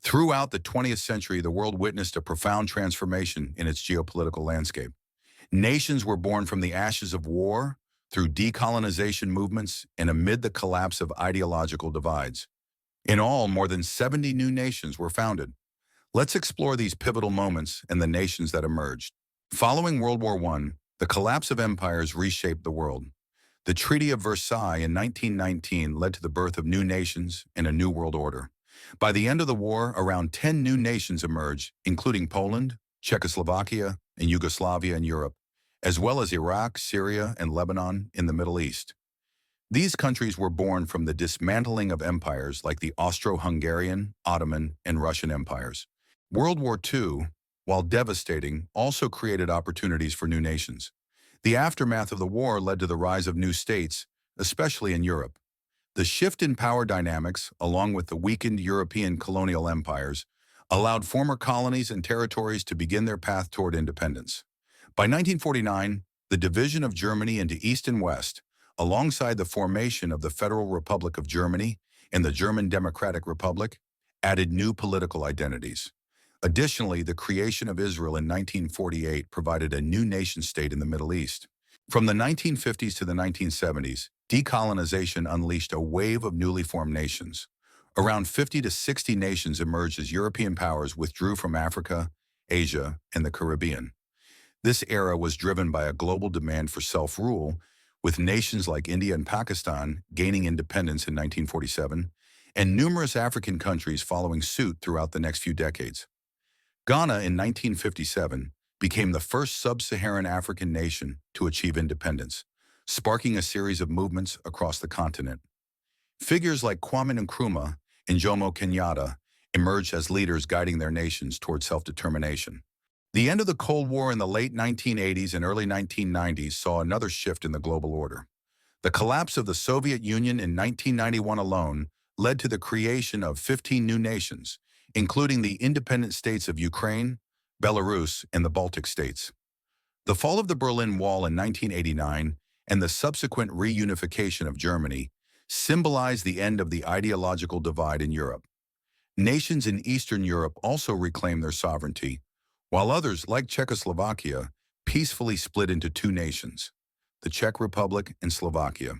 Throughout the 20th century, the world witnessed a profound transformation in its geopolitical landscape. Nations were born from the ashes of war, through decolonization movements, and amid the collapse of ideological divides. In all, more than 70 new nations were founded. Let's explore these pivotal moments and the nations that emerged. Following World War I, the collapse of empires reshaped the world. The Treaty of Versailles in 1919 led to the birth of new nations and a new world order. By the end of the war, around 10 new nations emerged, including Poland, Czechoslovakia, and Yugoslavia in Europe, as well as Iraq, Syria, and Lebanon in the Middle East. These countries were born from the dismantling of empires like the Austro-Hungarian, Ottoman, and Russian empires. World War II, while devastating, also created opportunities for new nations. The aftermath of the war led to the rise of new states, especially in Europe. The shift in power dynamics, along with the weakened European colonial empires, allowed former colonies and territories to begin their path toward independence. By 1949, the division of Germany into East and West, alongside the formation of the Federal Republic of Germany and the German Democratic Republic, added new political identities. Additionally, the creation of Israel in 1948 provided a new nation-state in the Middle East. From the 1950s to the 1970s, decolonization unleashed a wave of newly formed nations. Around 50 to 60 nations emerged as European powers withdrew from Africa, Asia, and the Caribbean. This era was driven by a global demand for self-rule, with nations like India and Pakistan gaining independence in 1947, and numerous African countries following suit throughout the next few decades. Ghana in 1957 became the first sub-Saharan African nation to achieve independence, sparking a series of movements across the continent. Figures like Kwame Nkrumah and Jomo Kenyatta emerged as leaders guiding their nations toward self-determination. The end of the Cold War in the late 1980s and early 1990s saw another shift in the global order. The collapse of the Soviet Union in 1991 alone led to the creation of 15 new nations, including the independent states of Ukraine, Belarus, and the Baltic states. The fall of the Berlin Wall in 1989 and the subsequent reunification of Germany symbolized the end of the ideological divide in Europe. Nations in Eastern Europe also reclaimed their sovereignty, while others, like Czechoslovakia, peacefully split into two nations, the Czech Republic and Slovakia.